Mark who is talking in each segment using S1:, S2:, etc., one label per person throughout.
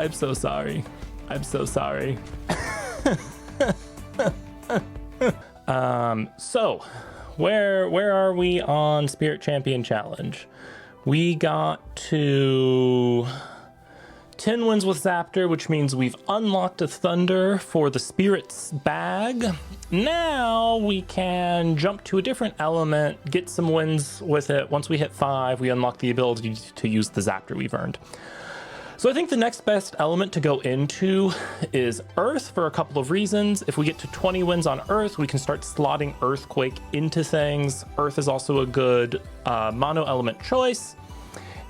S1: I'm so sorry. I'm so sorry. So where are we on Spirit Champion Challenge? We got to 10 wins with Zaptor, which means we've unlocked a Thunder for the Spirit's bag. Now we can jump to a different element, get some wins with it. Once we hit 5, we unlock the ability to use the Zaptor we've earned. So I think the next best element to go into is Earth for a couple of reasons. If we get to 20 wins on Earth, we can start slotting Earthquake into things. Earth is also a good mono element choice.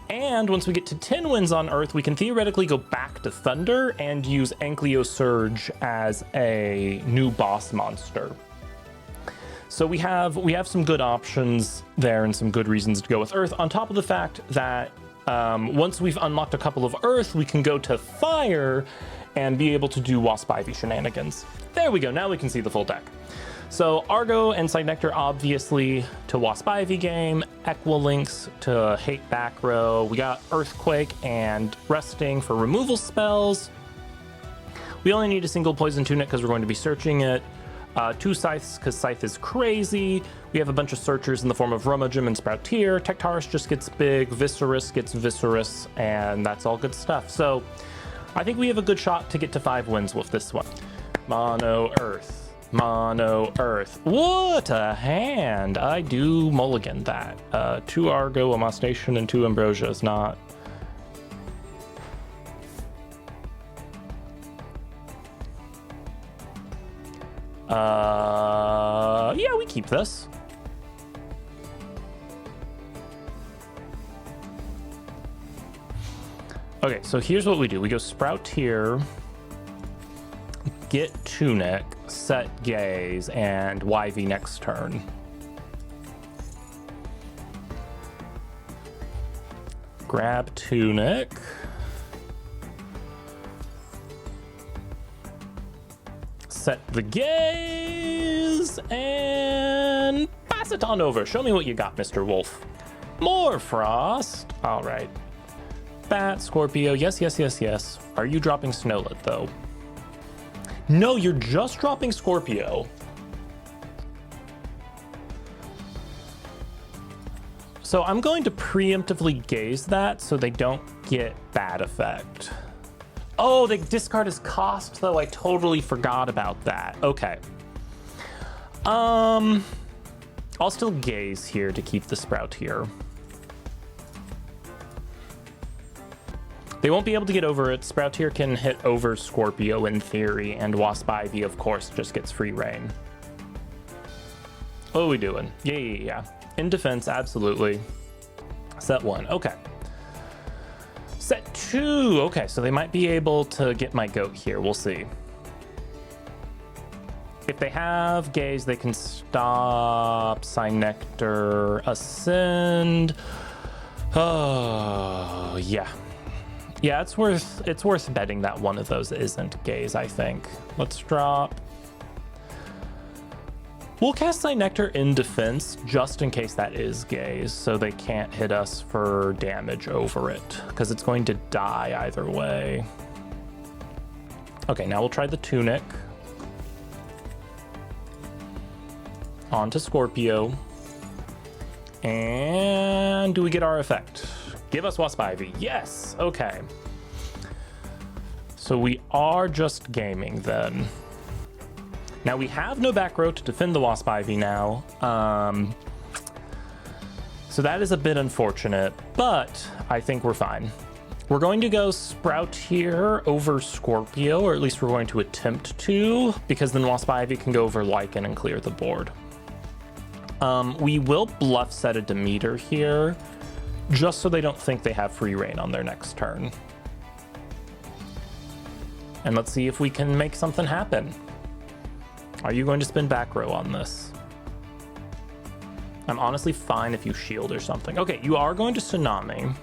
S1: And once we get to 10 wins on Earth, we can theoretically go back to Thunder and use Ankylo Surge as a new boss monster. So we have some good options there and some good reasons to go with Earth, on top of the fact that once we've unlocked a couple of Earth, we can go to Fire and be able to do Waspivy shenanigans. There we go, now we can see the full deck. So Argo and Psynectar obviously to Waspivy game, Equilinx to Hate Back Row. We got Earthquake and Resting for removal spells. We only need a single Poison Tunic because we're going to be searching it. 2 Scythes because Scythe is crazy. We have a bunch of searchers in the form of Rummagem and Sproutier. Tectaurus just gets big, Viscerus gets Viscerus, and that's all good stuff. So I think we have a good shot to get to 5 wins with this one. Mono Earth. Mono Earth. What a hand! I do mulligan that. 2 Argo, a Mostation, and 2 Ambrosia is not... yeah, we keep this. Okay, so here's what we do. We go Sproutier, get Tunic, set Gaze, and YV next turn. Grab Tunic. Set the Gaze, and pass it on over. Show me what you got, Mr. Wolf. More Frost. All right. Bat, Scorpio. Yes, yes, yes, yes. Are you dropping Snowlet, though? No, you're just dropping Scorpio. So I'm going to preemptively Gaze that so they don't get bad effect. Oh, they discard his cost, though. I totally forgot about that. Okay. I'll still Gaze here to keep the Sproutier. They won't be able to get over it. Sproutier can hit over Scorpio in theory, and Waspivy, of course, just gets free reign. What are we doing? Yeah. In defense, absolutely. Set 1. Okay. Set 2. Okay, so they might be able to get my goat here. We'll see. If they have Gaze, they can stop Psynectar, Ascend. Oh, yeah. Yeah, it's worth betting that one of those isn't Gaze, I think. Let's drop. We'll cast Psynectar in defense just in case that is Gaze, so they can't hit us for damage over it, because it's going to die either way. Okay, now we'll try the Tunic. On to Scorpio. And do we get our effect? Give us Waspivy. Yes! Okay. So we are just gaming then. Now we have no back row to defend the Waspivy now. So that is a bit unfortunate, but I think we're fine. We're going to go Sproutier over Scorpio, or at least we're going to attempt to, because then Waspivy can go over Lycan and clear the board. We will bluff set a Demeter here, just so they don't think they have free reign on their next turn. And let's see if we can make something happen. Are you going to spin back row on this? I'm honestly fine if you shield or something. Okay, you are going to Tsunami.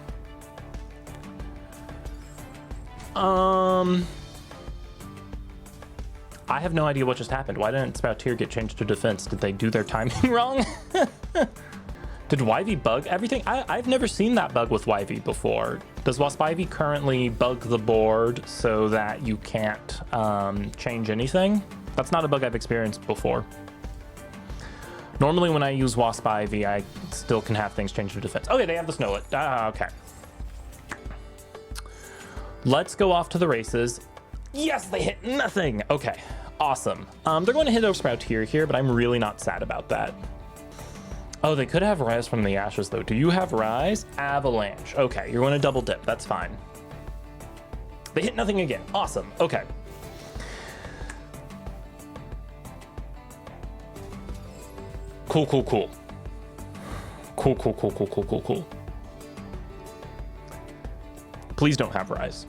S1: I have no idea what just happened. Why didn't Sproutier get changed to defense? Did they do their timing wrong? Did Waspivy bug everything? I've never seen that bug with Waspivy before. Does Waspivy currently bug the board so that you can't change anything? That's not a bug I've experienced before. Normally when I use Waspivy, I still can have things change to defense. Okay, they have the Snowlet. Okay. Let's go off to the races. Yes, they hit nothing. Okay, awesome. They're going to hit Oversprout here, but I'm really not sad about that. Oh, they could have Rise from the Ashes, though. Do you have Rise? Avalanche. Okay, you're going to double dip. That's fine. They hit nothing again. Awesome. Okay. Cool. Cool. Please don't have Rise.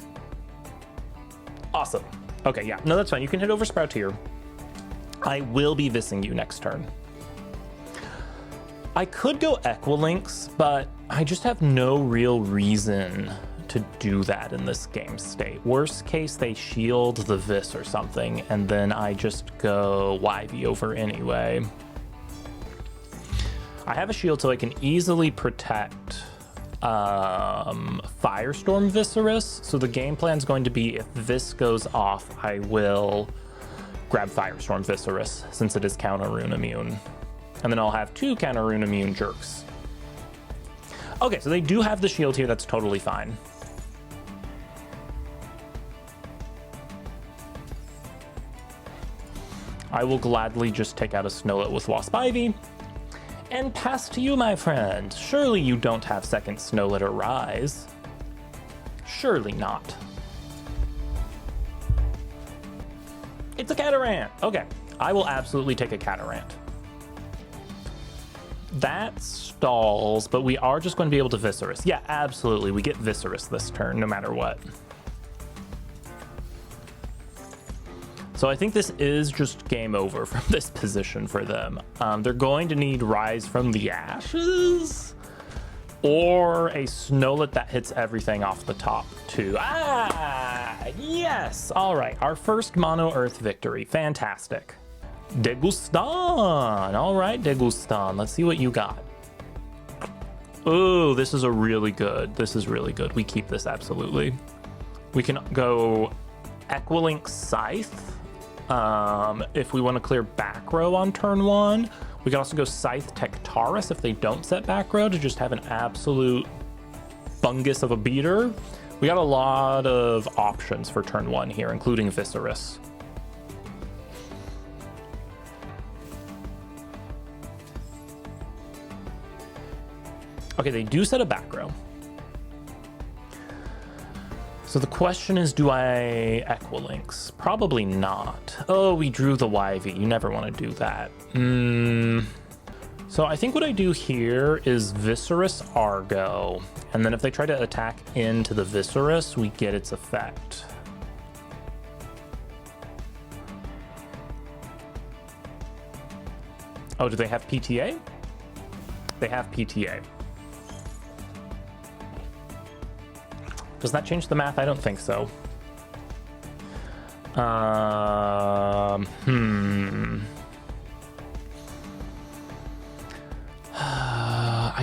S1: Awesome. Okay, yeah. No, that's fine. You can hit Oversprout here. I will be Vissing you next turn. I could go Equilinx, but I just have no real reason to do that in this game state. Worst case, they shield the Viss or something, and then I just go Waspivy over anyway. I have a shield so I can easily protect Firestorm Viscerus. So the game plan is going to be, if this goes off, I will grab Firestorm Viscerus since it is counter rune immune. And then I'll have 2 counter rune immune jerks. Okay, so they do have the shield here. That's totally fine. I will gladly just take out a Snowlet with Waspivy and pass to you, my friend. Surely you don't have second Snowlet or Rise. Surely not. It's a Catarant. Okay, I will absolutely take a Catarant. That stalls, but we are just going to be able to Viscerus. Yeah, absolutely. We get Viscerus this turn, no matter what. So I think this is just game over from this position for them. They're going to need Rise from the Ashes or a Snowlet that hits everything off the top too. Yes. All right, our first mono Earth victory. Fantastic. Degustan. All right, Degustan. Let's see what you got. Oh, this is a really good. This is really good. We keep this absolutely. We can go Equilinx Scythe. If we want to clear back row on turn 1, we can also go Scythe Tectaurus if they don't set back row to just have an absolute bungus of a beater. We got a lot of options for turn 1 here, including Viscerus. Okay, they do set a back row. So the question is, do I Equilinx? Probably not. Oh, we drew the Waspivy. You never want to do that. So I think what I do here is Viscerus Argo. And then if they try to attack into the Viscerus, we get its effect. Oh, do they have PTA? They have PTA. Does that change the math? I don't think so. I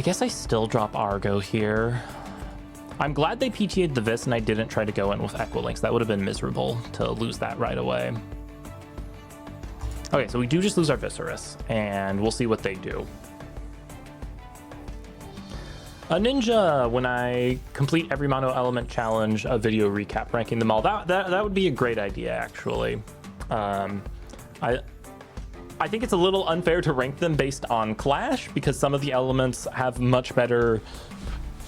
S1: guess I still drop Argo here. I'm glad they PTA'd the Viss and I didn't try to go in with Equilinx. That would have been miserable to lose that right away. Okay, so we do just lose our Viscerus, and we'll see what they do. A ninja, when I complete every mono element challenge, a video recap ranking them all. That would be a great idea, actually. I think it's a little unfair to rank them based on Clash because some of the elements have much better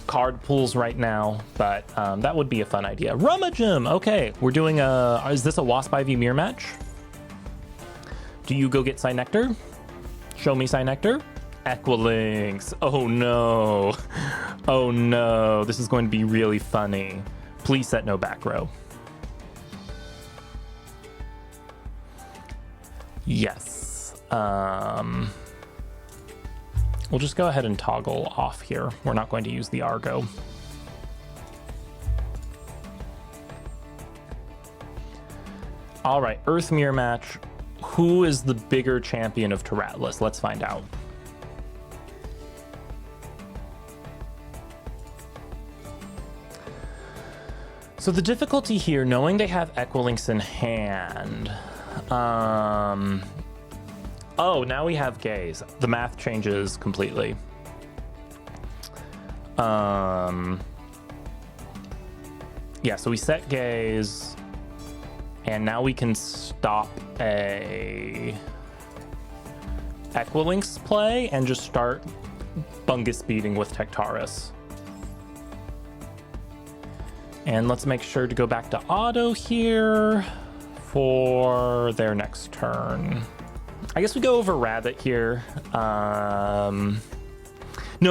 S1: card pools right now, but that would be a fun idea. Rummagem! Okay, we're doing is this a Waspivy mirror match? Do you go get Psynectar? Show me Psynectar. Equilinx. Oh no. Oh no. This is going to be really funny. Please set no back row. Yes. We'll just go ahead and toggle off here. We're not going to use the Argo. All right, Earth Mirror match. Who is the bigger champion of Teratlas? Let's find out. So the difficulty here, knowing they have Equilinks in hand. Oh, now we have Gaze. The math changes completely. Yeah, so we set Gaze, and now we can stop a Equilinks play and just start Bungus beating with Tectaris. And let's make sure to go back to auto here for their next turn. I guess we go over Rabbit here. No,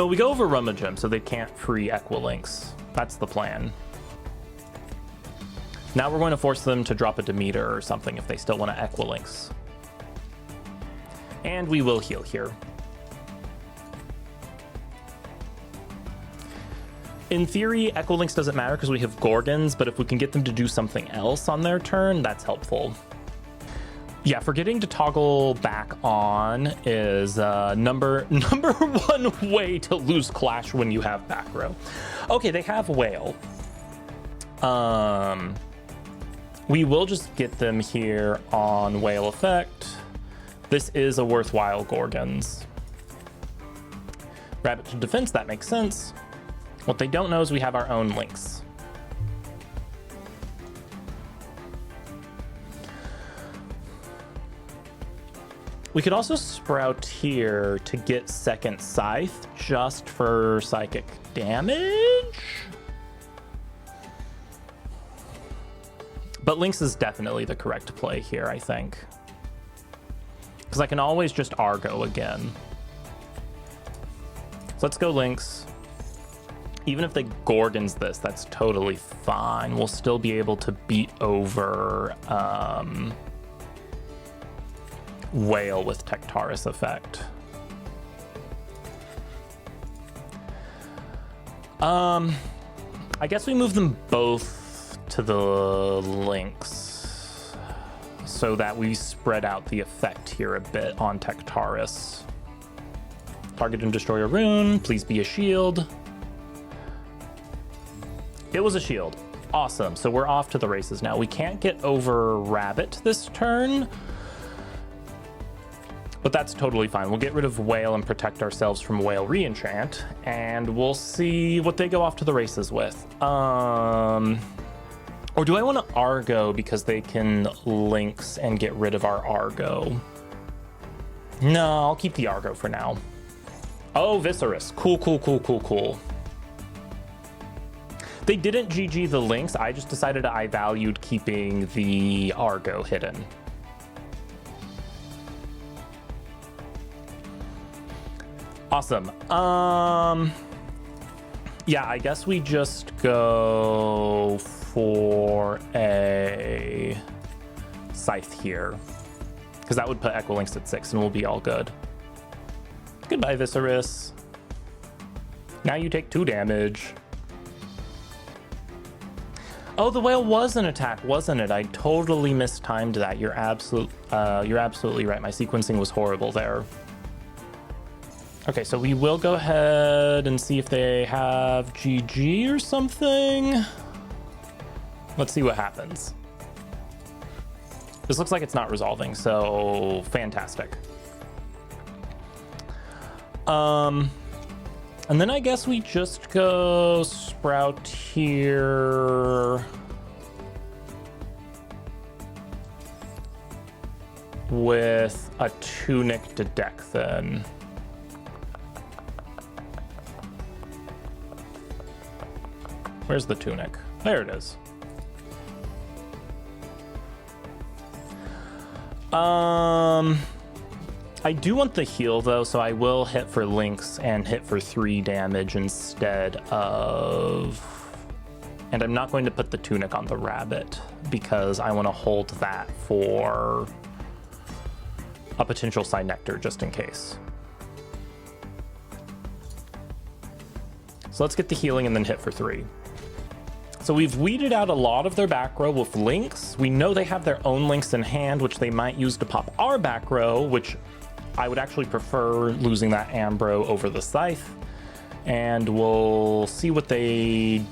S1: we go over Rummagem so they can't free Equilinks. That's the plan. Now we're going to force them to drop a Demeter or something if they still want to Equilinks. And we will heal here. In theory, Equilinks doesn't matter because we have Gorgons, but if we can get them to do something else on their turn, that's helpful. Yeah, forgetting to toggle back on is number one way to lose Clash when you have back row. Okay, they have Whale. We will just get them here on Whale effect. This is a worthwhile Gorgons. Rabbit to defense, that makes sense. What they don't know is we have our own links. We could also Sprout here to get second Scythe just for psychic damage. But Lynx is definitely the correct play here, I think. Because I can always just Argo again. So let's go Lynx. Even if they Gorgons this, that's totally fine. We'll still be able to beat over Whale with Tectaris effect. I guess we move them both to the Lynx so that we spread out the effect here a bit on Tectaris. Target and destroy a rune. Please be a shield. It was a shield. Awesome. So we're off to the races now. We can't get over Rabbit this turn, but that's totally fine. We'll get rid of Whale and protect ourselves from Whale Reenchant, and we'll see what they go off to the races with. Or do I want to Argo because they can Lynx and get rid of our Argo? No, I'll keep the Argo for now. Oh, Viscerus. Cool, cool, cool, cool, cool. They didn't GG the Lynx. I just decided I valued keeping the Argo hidden. Awesome. Yeah, I guess we just go for a Scythe here, because that would put Equilinks at 6 and we'll be all good. Goodbye, Viscerus. Now you take 2 damage. Oh, the Whale was an attack, wasn't it? I totally mistimed that. You're absolutely right. My sequencing was horrible there. Okay, so we will go ahead and see if they have GG or something. Let's see what happens. This looks like it's not resolving, so fantastic. And then I guess we just go Sprout here with a Tunic to deck then. Where's the Tunic? There it is. I do want the heal though, so I will hit for Lynx and hit for 3 damage instead of... And I'm not going to put the Tunic on the Rabbit because I want to hold that for a potential Synectar just in case. So let's get the healing and then hit for 3. So we've weeded out a lot of their back row with Lynx. We know they have their own Lynx in hand, which they might use to pop our back row, which I would actually prefer losing that Ambro over the Scythe. And we'll see what they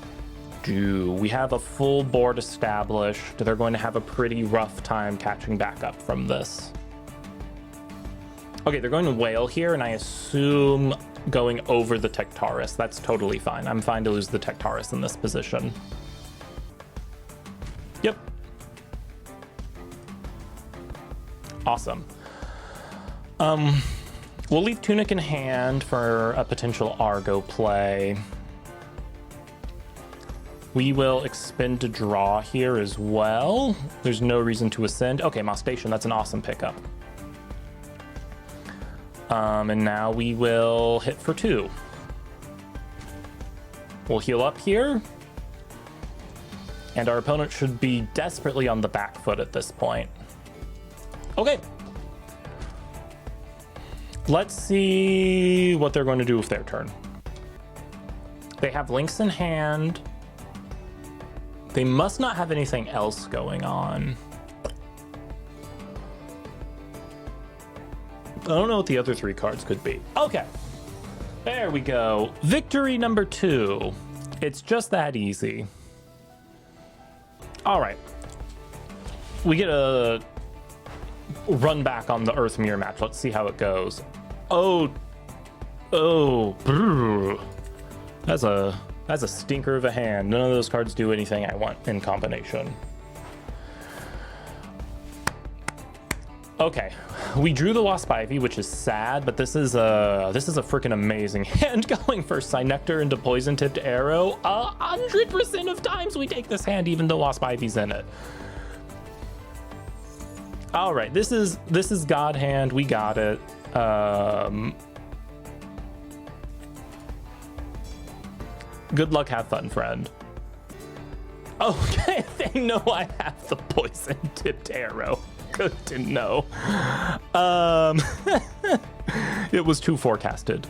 S1: do? We have a full board established. They're going to have a pretty rough time catching back up from this. Okay, they're going to whale here, and I assume going over the Tectaris. That's totally fine. I'm fine to lose the Tectaris in this position. Yep. Awesome. We'll leave Tunic in hand for a potential Argo play. We will expend to draw here as well. There's no reason to ascend. Okay, Moss Station, that's an awesome pickup. And now we will hit for 2. We'll heal up here. And our opponent should be desperately on the back foot at this point. Okay. Let's see what they're going to do with their turn. They have Lynx in hand. They must not have anything else going on. I don't know what the other 3 cards could be. Okay. There we go. Victory number 2. It's just that easy. All right. We get a run back on the Earth Mirror match. Let's see how it goes. Oh, brr. That's a stinker of a hand. None of those cards do anything I want in combination. Okay, we drew the Waspivy, which is sad, but this is a freaking amazing hand going for Synectar into Poison Tipped Arrow. 100% of times we take this hand, even though Waspivy's in it. All right, this is God hand. We got it. Good luck, have fun, friend. Okay, they know I have the Poison Tipped Arrow. Good to know. It was too forecasted.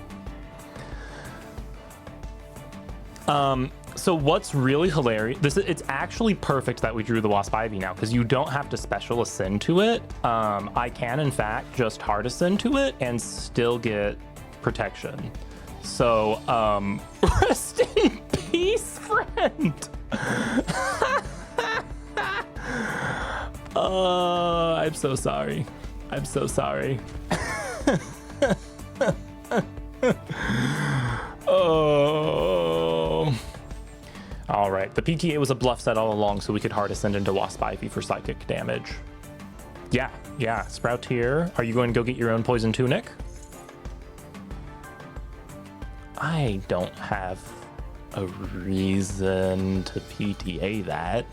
S1: So what's really hilarious, it's actually perfect that we drew the Waspivy now, because you don't have to special ascend to it. I can, in fact, just hard ascend to it and still get protection. So, rest in peace, friend. I'm so sorry. I'm so sorry. Oh. All right. The PTA was a bluff set all along, so we could hard ascend into Waspivy for psychic damage. Yeah. Sprout here. Are you going to go get your own Poison Tunic? I don't have a reason to PTA that.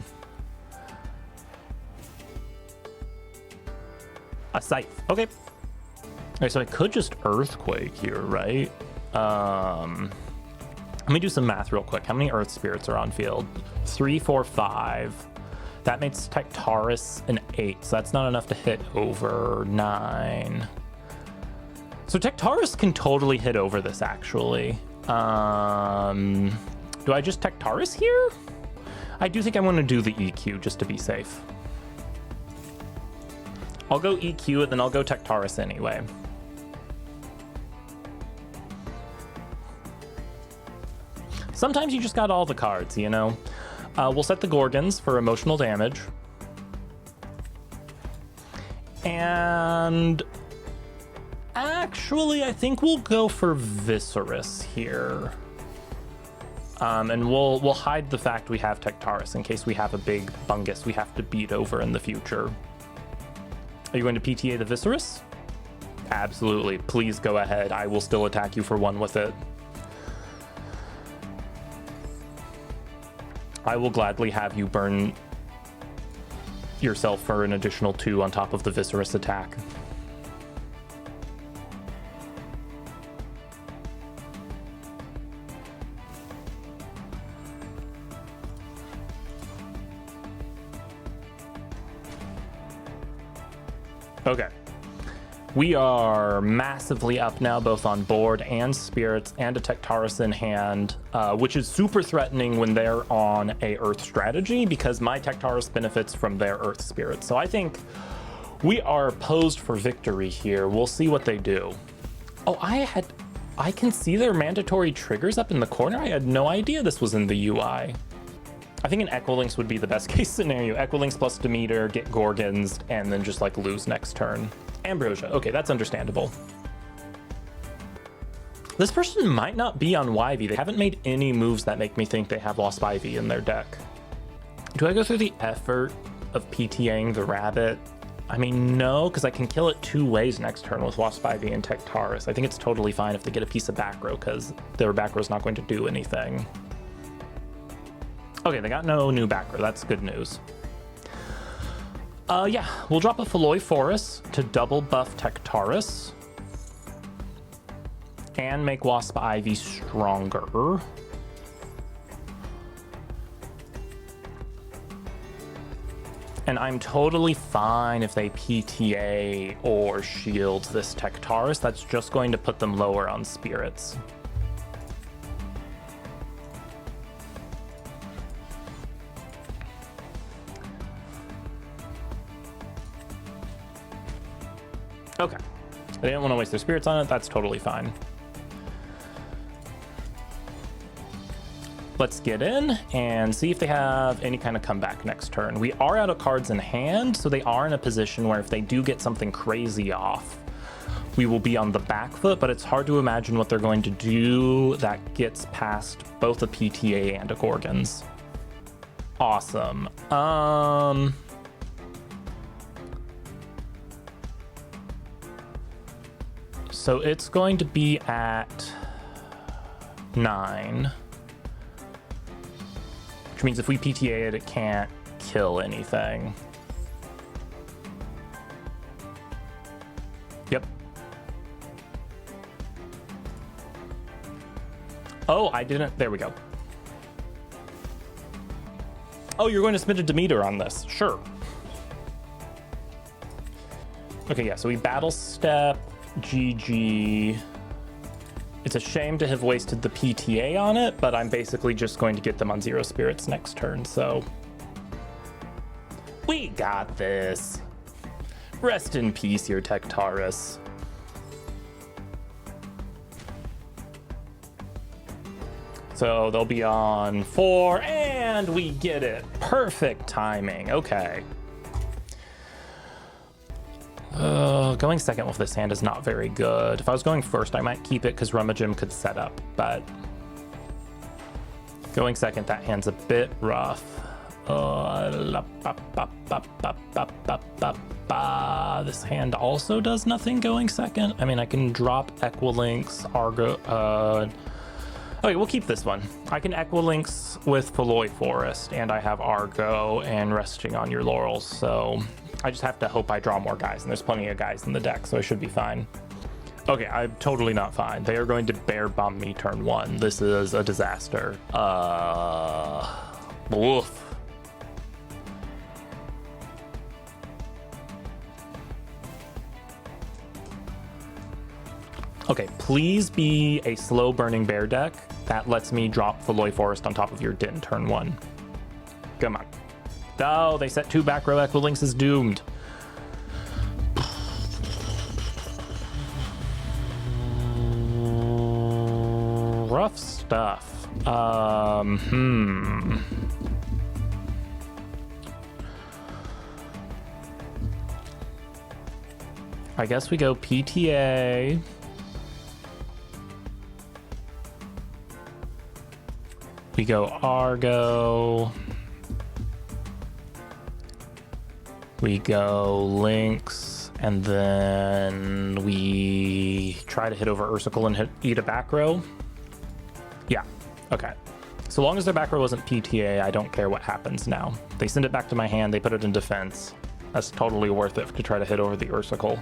S1: A Scythe. Okay. All right, so I could just Earthquake here, right? Let me do some math real quick. How many Earth Spirits are on field? 3, 4, 5. That makes Tectaris an 8, so that's not enough to hit over 9. So Tectaris can totally hit over this, actually. Do I just Tectaris here? I do think I want to do the EQ just to be safe. I'll go EQ and then I'll go Tectaris anyway. Sometimes you just got all the cards, you know? We'll set the Gorgons for emotional damage. And actually, I think we'll go for Viscerus here. And we'll hide the fact we have Tectaris in case we have a big bungus we have to beat over in the future. Are you going to PTA the Viscerus? Absolutely. Please go ahead. I will still attack you for 1 with it. I will gladly have you burn yourself for an additional 2 on top of the Viscerus attack. Okay. We are massively up now, both on board and spirits, and a Tectaris in hand, which is super threatening when they're on a Earth strategy, because my Tectaris benefits from their Earth spirits. So I think we are posed for victory here. We'll see what they do. Oh, I can see their mandatory triggers up in the corner. I had no idea this was in the UI. I think an Equilinx would be the best case scenario. Equilinx plus Demeter, get Gorgons, and then just like lose next turn. Ambrosia, okay, that's understandable. This person might not be on Waspivy. They haven't made any moves that make me think they have Waspivy in their deck. Do I go through the effort of PTAing the rabbit? I mean, no, because I can kill it 2 ways next turn with Waspivy and Teratlas. I think it's totally fine if they get a piece of back row, because their back row is not going to do anything. Okay, they got no new back row. That's good news. Yeah, we'll drop a Feloy Forest to double buff Teratlas and make Waspivy stronger. And I'm totally fine if they PTA or shield this Teratlas. That's just going to put them lower on spirits. Okay. They didn't want to waste their spirits on it. That's totally fine. Let's get in and see if they have any kind of comeback next turn. We are out of cards in hand, so they are in a position where if they do get something crazy off, we will be on the back foot, but it's hard to imagine what they're going to do that gets past both a PTA and a Gorgons. Awesome. So it's going to be at 9. Which means if we PTA it, it can't kill anything. Yep. Oh, I didn't. There we go. Oh, you're going to spend a Demeter on this. Sure. Okay, yeah, so we battle step, GG. It's a shame to have wasted the PTA on it, but I'm basically just going to get them on 0 spirits next turn, so... We got this. Rest in peace, your Teratlas. So they'll be on 4, and we get it. Perfect timing. Okay. Going second with this hand is not very good. If I was going first, I might keep it because Rummagem could set up, but going second, that hand's a bit rough. This hand also does nothing going second. I mean, I can drop Equilinx, Argo. Okay, we'll keep this one. I can Equilinx with Feloy Forest, and I have Argo and resting on your laurels, so I just have to hope I draw more guys, and there's plenty of guys in the deck, so I should be fine. Okay, I'm totally not fine. They are going to bear bomb me turn 1. This is a disaster. Woof. Okay, please be a slow burning bear deck that lets me drop Feloy Forest on top of your Din turn 1. Come on. Oh, they set 2 back row. Equilinx is doomed. Rough stuff. I guess we go PTA. We go Argo. We go Lynx, and then we try to hit over Ursicle and eat a back row. Yeah, okay. So long as their back row wasn't PTA, I don't care what happens now. They send it back to my hand, they put it in defense. That's totally worth it to try to hit over the Ursicle.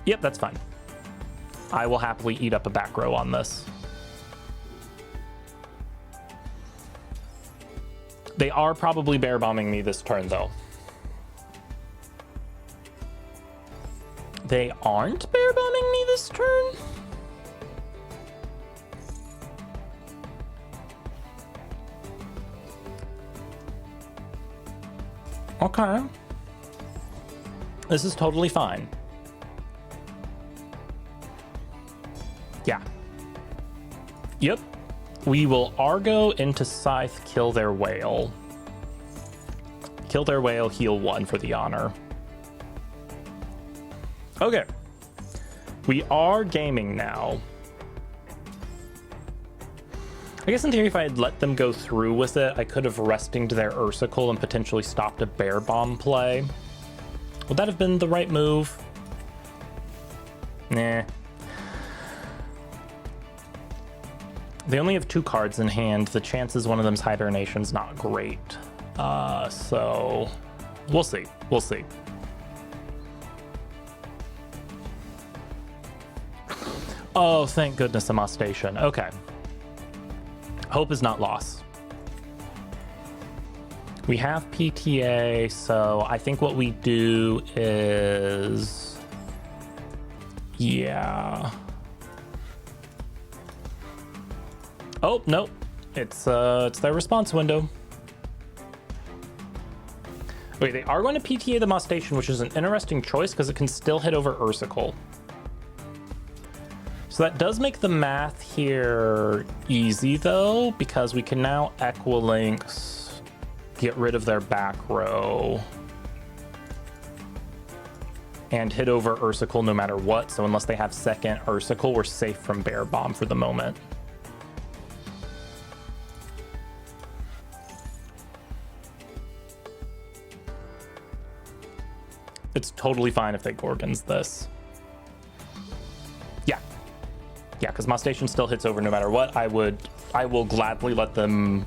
S1: Yep, that's fine. I will happily eat up a back row on this. They are probably bear bombing me this turn, though. They aren't bear bombing me this turn? Okay. This is totally fine. Yeah. Yep. We will Argo into Scythe, kill their whale. Kill their whale, heal 1 for the honor. Okay. We are gaming now. I guess in theory, if I had let them go through with it, I could have resting to their Ursicle and potentially stopped a Bear Bomb play. Would that have been the right move? Nah. They only have 2 cards in hand. The chances one of them's Hibernation's not great. So we'll see. We'll see. Oh, thank goodness, a Moss Station. Okay. Hope is not lost. We have PTA, so I think what we do is... Yeah. Oh, no. It's their response window. Wait, they are going to PTA the Moss Station, which is an interesting choice because it can still hit over Ursicle. So that does make the math here easy, though, because we can now Equilinx, get rid of their back row, and hit over Ursicle no matter what. So unless they have second Ursicle, we're safe from Bear Bomb for the moment. It's totally fine if they Gorgons this. Yeah. Yeah, because Moss Station still hits over no matter what. I will gladly let them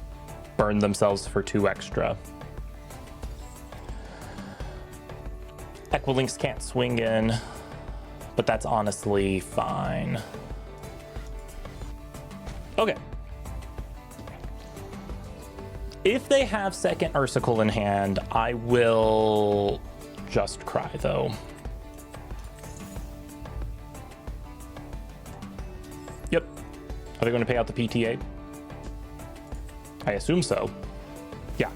S1: burn themselves for 2 extra. Equilinx can't swing in, but that's honestly fine. Okay. If they have second Ursicle in hand, I will just cry, though. Yep. Are they going to pay out the PTA? I assume so. Yeah.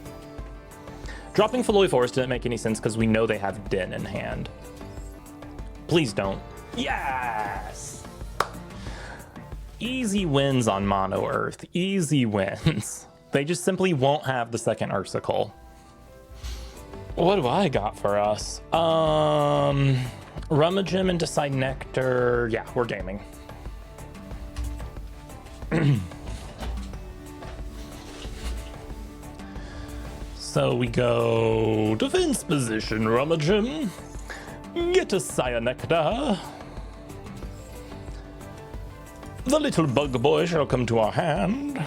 S1: Dropping Falloy Forest didn't make any sense because we know they have Din in hand. Please don't. Yes! Easy wins on Mono Earth. Easy wins. They just simply won't have the second Ursicle. What do I got for us? Rummagem and Decide Nectar. Yeah, we're gaming. So we go defense position, Rummagem. Get a Cyanectar. The little bug boy shall come to our hand.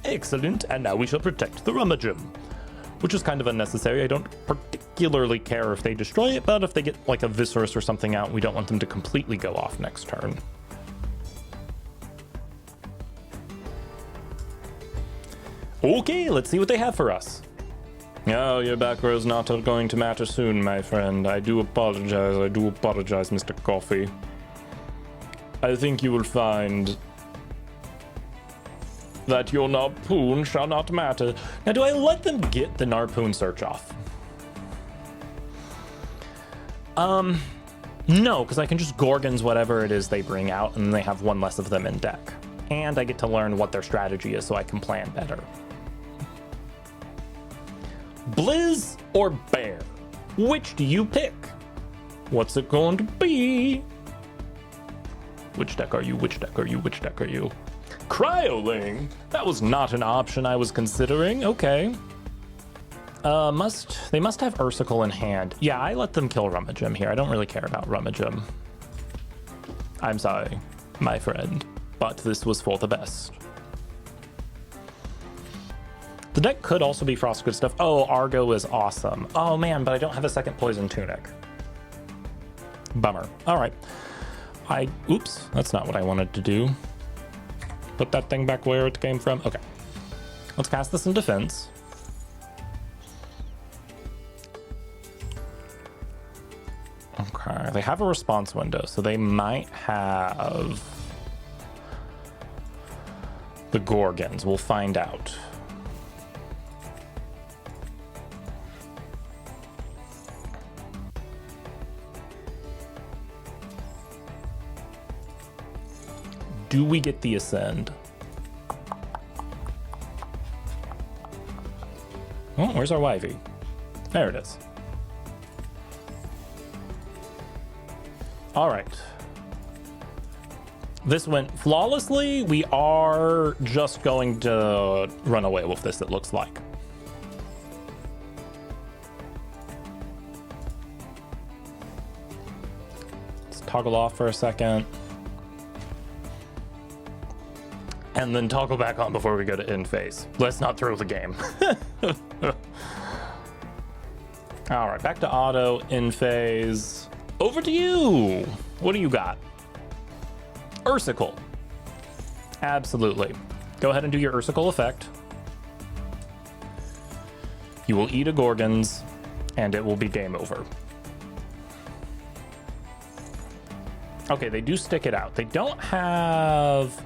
S1: Excellent, and now we shall protect the Rummagem, which is kind of unnecessary. I don't particularly care if they destroy it, but if they get like a Viscerus or something out, we don't want them to completely go off next turn. Okay, let's see what they have for us. Oh, your back row is not going to matter soon, my friend. I do apologize, Mr. Coffee. I think you will find that your Narpoon shall not matter. Now, do I let them get the Narpoon search off? No, because I can just Gorgons whatever it is they bring out, and they have 1 less of them in deck. And I get to learn what their strategy is so I can plan better. Blizz or Bear? Which do you pick? What's it going to be? Which deck are you? Which deck are you? Which deck are you? Cryoling? That was not an option I was considering. Okay. They must have Ursicle in hand. Yeah, I let them kill Rummagem here. I don't really care about Rummagem. I'm sorry, my friend, but this was for the best. The deck could also be Frost Good Stuff. Oh, Argo is awesome. Oh man, but I don't have a second Poison Tunic. Bummer. All right. Oops, that's not what I wanted to do. Put that thing back where it came from. Okay. Let's cast this in defense. Okay, they have a response window, so they might have the Gorgons. We'll find out. do we get the Ascend? Oh, where's our Wivey? There it is. All right. This went flawlessly. We are just going to run away with this, it looks like. Let's toggle off for a second. And then toggle back on before we go to end phase. Let's not throw the game. All right, back to auto, end phase. Over to you. What do you got? Ursicle. Absolutely. Go ahead and do your Ursicle effect. You will eat a Gorgons, and it will be game over. Okay, they do stick it out. They don't have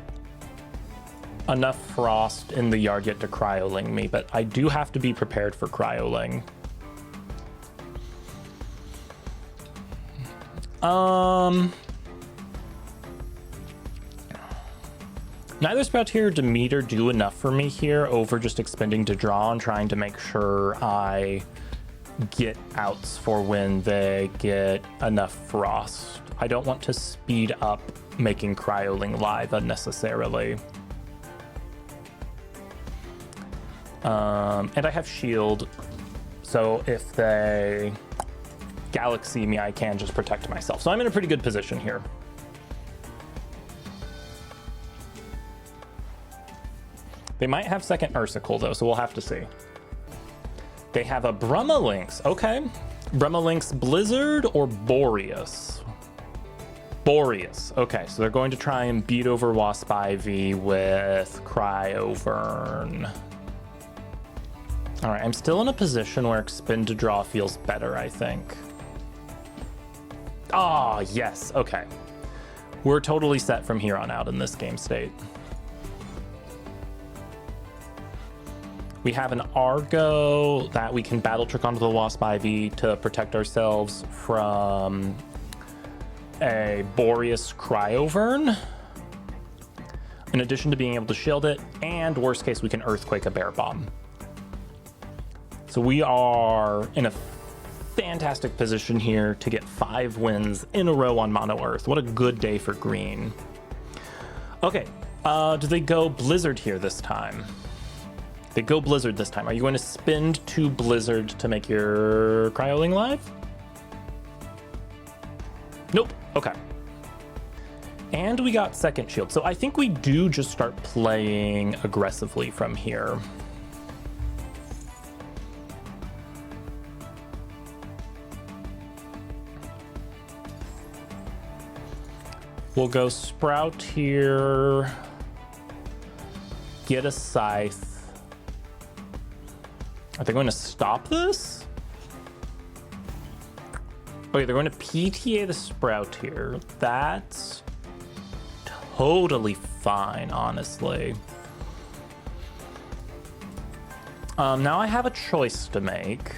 S1: enough frost in the yard yet to cryoling me, but I do have to be prepared for cryoling. Neither Sproutier or Demeter do enough for me here over just expending to draw and trying to make sure I get outs for when they get enough frost. I don't want to speed up making cryoling live unnecessarily. And I have shield, so if they galaxy me, I can just protect myself. So I'm in a pretty good position here. They might have second Ursicle though, so we'll have to see. They have a Brumalinx. Okay. Brumalinx Blizzard or Boreas? Boreas. Okay, so they're going to try and beat over Waspivy with Cryovern. All right, I'm still in a position where expend to draw feels better, I think. Ah, yes, okay. We're totally set from here on out in this game state. We have an Argo that we can battle trick onto the Waspivy to protect ourselves from a Boreas Cryovern, in addition to being able to shield it, and worst case, we can Earthquake a Bear Bomb. So we are in a fantastic position here to get 5 wins in a row on Mono Earth. What a good day for green. Okay, do they go Blizzard here this time? They go Blizzard this time. Are you going to spend 2 Blizzard to make your Cryoling live? Nope. Okay. And we got second shield. So I think we do just start playing aggressively from here. We'll go Sprout here. Get a Scythe. Are they going to stop this? Okay, they're going to PTA the Sprout here. That's totally fine, honestly. Now I have a choice to make.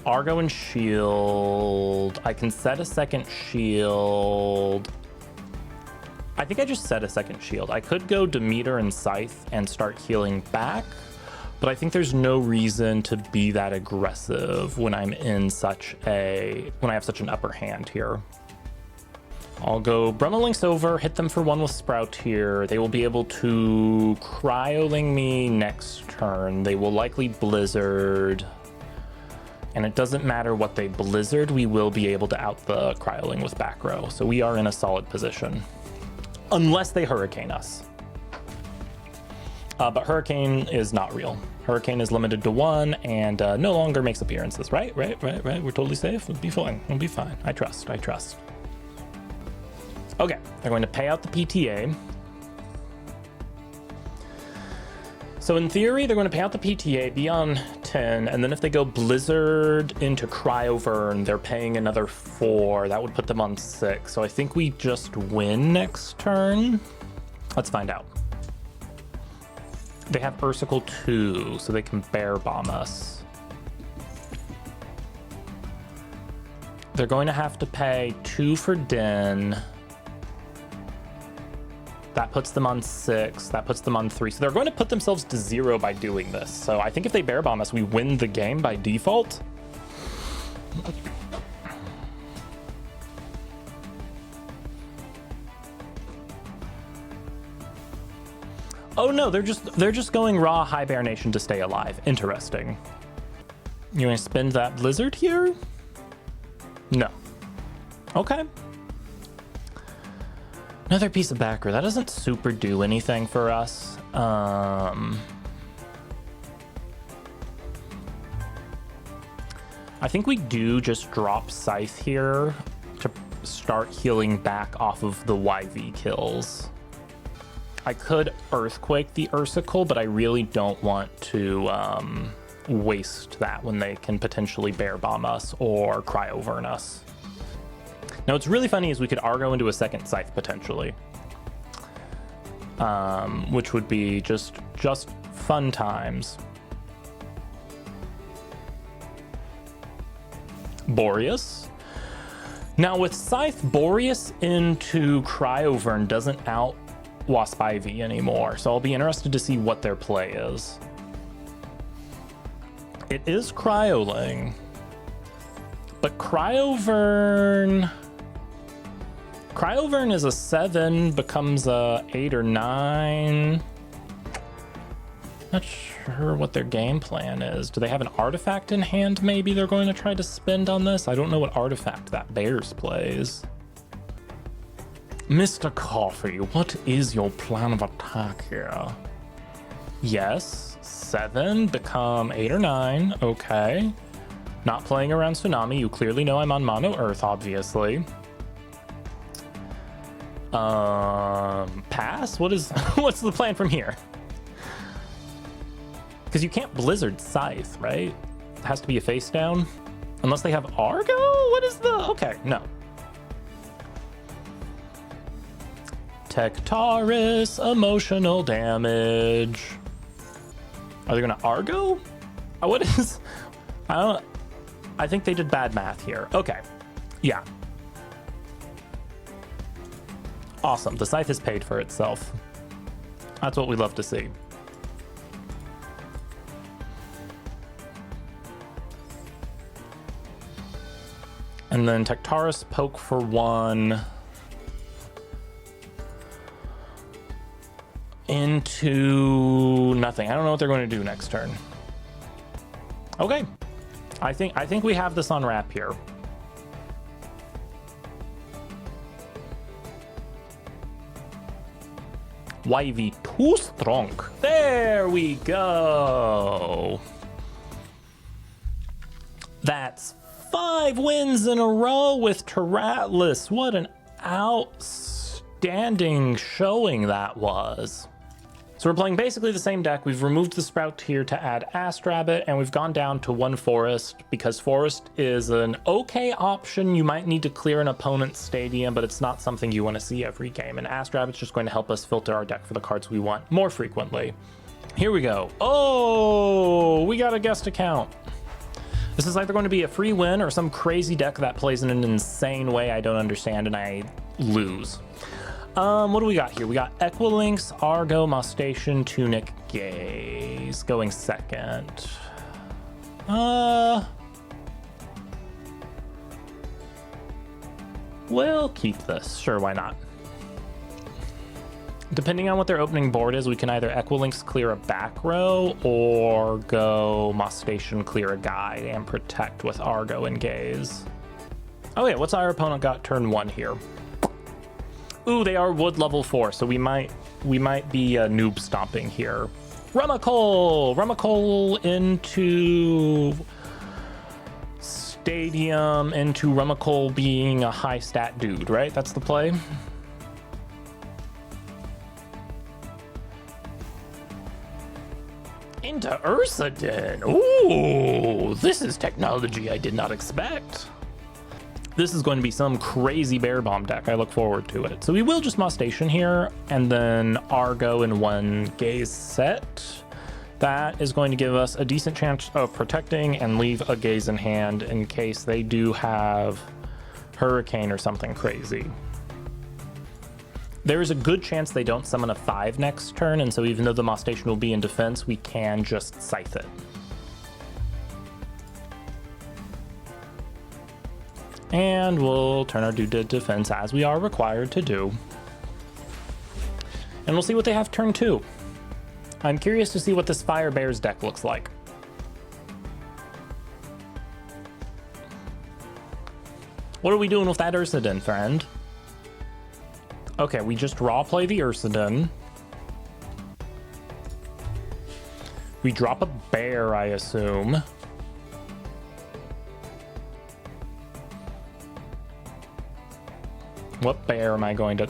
S1: Argo and shield. I can set a second shield. I think I just set a second shield. I could go Demeter and Scythe and start healing back, but I think there's no reason to be that aggressive when I'm in when I have such an upper hand here. I'll go Brumalinx over, hit them for 1 with Sprout here. They will be able to Cryoling me next turn. They will likely Blizzard. And it doesn't matter what they Blizzard, we will be able to out the Cryoling with back row. So we are in a solid position. Unless they Hurricane us. But Hurricane is not real. Hurricane is limited to 1 and no longer makes appearances. Right. We're totally safe. We'll be fine. We'll be fine. I trust. Okay, they're going to pay out the PTA. So in theory, they're going to pay out the PTA, be on 10, and then if they go Blizzard into Cryovern, they're paying another 4. That would put them on 6. So I think we just win next turn. Let's find out. They have Ursicle 2, so they can Bear Bomb us. They're going to have to pay 2 for Den. That puts them on 6. That puts them on 3. So they're going to put themselves to 0 by doing this. So I think if they bear bomb us, we win the game by default. Oh no, they're just going raw High Bear Nation to stay alive. Interesting. You want to spend that blizzard here? No. Okay. Another piece of backer. That doesn't super do anything for us. I think we do just drop Scythe here to start healing back off of the YV kills. I could Earthquake the Ursicle, but I really don't want to waste that when they can potentially bear bomb us or cryoburn us. Now, what's really funny is we could Argo into a second Scythe potentially, which would be just fun times. Boreas. Now, with Scythe, Boreas into Cryoburn doesn't out Waspivy anymore, so I'll be interested to see what their play is. It is Cryoling, but Cryoburn is a 7, becomes a 8 or 9. Not sure what their game plan is. Do they have an artifact in hand maybe they're going to try to spend on this? I don't know what artifact that Bears plays. Mr. Coffee, what is your plan of attack here? Yes, 7, become 8 or 9, okay. Not playing around Tsunami, you clearly know I'm on Mono Earth, obviously. Pass? What's the plan from here? Because you can't Blizzard Scythe, right? It has to be a face down. Unless they have Argo? What is the... Okay, no. Tectaris, emotional damage. Are they gonna Argo? What is... I think they did bad math here. Okay, yeah. Awesome, the Scythe is paid for itself. That's what we love to see. And then Tectaris poke for 1. Into nothing. I don't know what they're going to do next turn. Okay. I think we have this on wrap here. YV too strong. There we go. That's 5 wins in a row with Teratlas. What an outstanding showing that was. So we're playing basically the same deck. We've removed the Sprout here to add Ass Rabbit, and we've gone down to 1 Forest because Forest is an okay option. You might need to clear an opponent's stadium, but it's not something you want to see every game. And Ass Rabbit's just going to help us filter our deck for the cards we want more frequently. Here we go. Oh, we got a guest account. This is either going to be a free win or some crazy deck that plays in an insane way I don't understand and I lose. What do we got here? We got Equilynx, Argo, Mostation, Tunic, Gaze going second. We'll keep this. Sure, why not? Depending on what their opening board is, we can either Equilynx clear a back row or go Mostation clear a guide and protect with Argo and Gaze. Oh yeah, what's our opponent got turn 1 here? Ooh, they are wood level 4, so we might be noob stomping here. Rummikole into Stadium, into Rummikole being a high stat dude, right? That's the play. Into Ursaden. Ooh, this is technology I did not expect. This is going to be some crazy bear bomb deck. I look forward to it. So we will just Mostation here and then Argo in 1 Gaze set. That is going to give us a decent chance of protecting and leave a Gaze in hand in case they do have Hurricane or something crazy. There's a good chance they don't summon a 5 next turn, and so even though the Moss Station will be in defense, we can just Scythe it. And we'll turn our dude to defense as we are required to do. And we'll see what they have turn 2. I'm curious to see what this Fire Bears deck looks like. What are we doing with that Ursidon, friend? Okay, we just raw play the Ursidon. We drop a bear, I assume. What bear am I going to...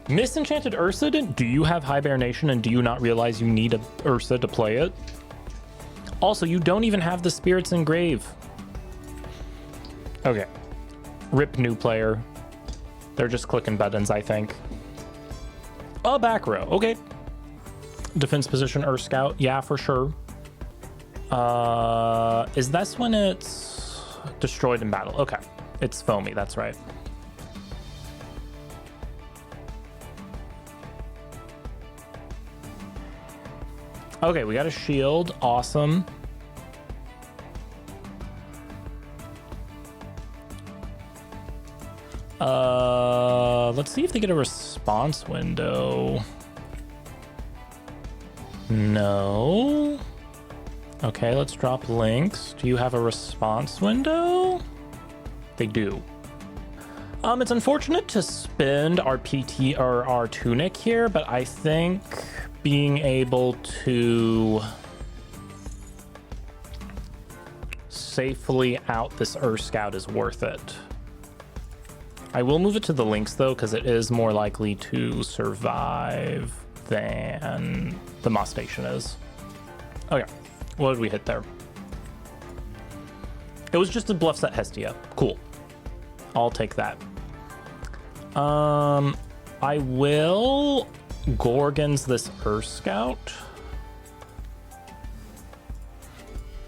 S1: Misenchanted Ursidon? Do you have Hibernation and do you not realize you need a Ursa to play it? Also, you don't even have the Spirits Engrave. Okay. Rip new player. They're just clicking buttons, I think. A back row. Okay. Defense position, Earth Scout. Yeah, for sure. Is this when it's destroyed in battle? Okay. It's foamy, that's right. Okay, we got a shield. Awesome. Let's see if they get a response window. No. Okay, let's drop links. Do you have a response window? They do. It's unfortunate to spend our PT or our tunic here, but I think being able to safely out this Earth Scout is worth it. I will move it to the links though, because it is more likely to survive than the Moss Station is. Okay, what did we hit there? It was just a bluff set Hestia. Cool. I'll take that. I will Gorgons this Earth Scout.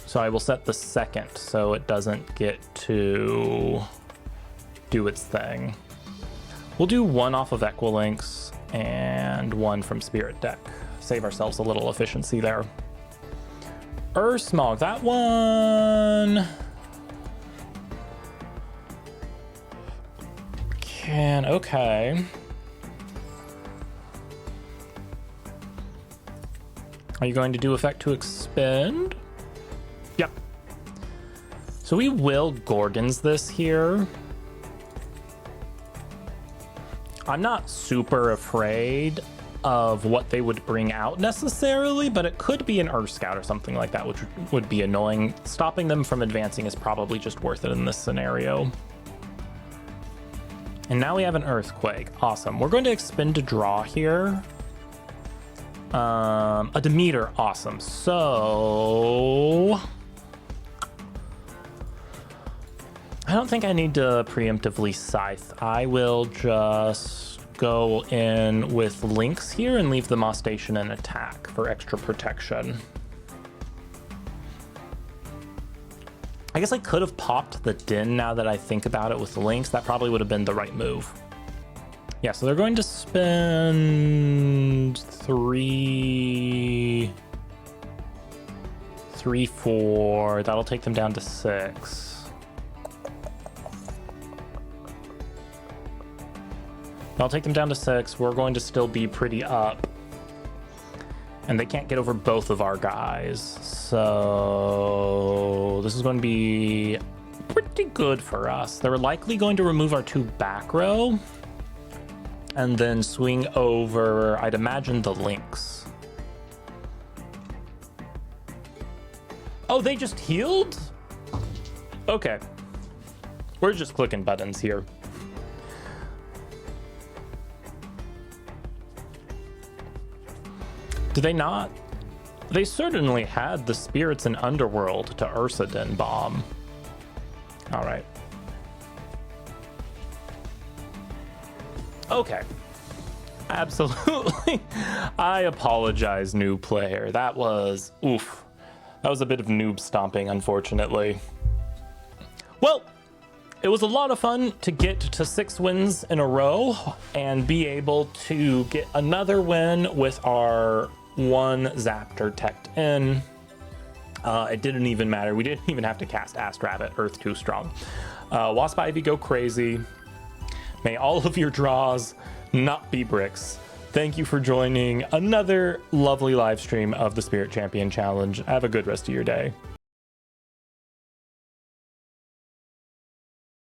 S1: So I will set the second so it doesn't get to do its thing. We'll do one off of Equilinx and one from Spirit Deck. Save ourselves a little efficiency there. Ursmog, that one can, okay. Are you going to do effect to expend? Yep. So we will Gorgons this here. I'm not super afraid of what they would bring out necessarily, but it could be an Earth Scout or something like that, which would be annoying. Stopping them from advancing is probably just worth it in this scenario. And now we have an Earthquake. Awesome. We're going to expend to draw here. A Demeter. Awesome. So I don't think I need to preemptively Scythe. I will just go in with links here and leave the Moss Station and attack for extra protection. I guess I could have popped the Din now that I think about it with the links. That probably would have been the right move. Yeah, so they're going to spend 3, 4. That'll take them down to 6. I'll take them down to 6. We're going to still be pretty up. And they can't get over both of our guys. So this is going to be pretty good for us. They're likely going to remove our 2 back row. And then swing over, I'd imagine, the links. Oh, they just healed? Okay. We're just clicking buttons here. Did they not? They certainly had the Spirits in Underworld to Ursidon bomb. All right. Okay. Absolutely. I apologize, new player. That was, oof. That was a bit of noob stomping, unfortunately. Well, it was a lot of fun to get to 6 wins in a row and be able to get another win with our 1 Zaptor teched in. It didn't even matter. We didn't even have to cast Ask Rabbit, Earth Too Strong. Waspivy, go crazy. May all of your draws not be bricks. Thank you for joining another lovely live stream of the Spirit Champion Challenge. Have a good rest of your day.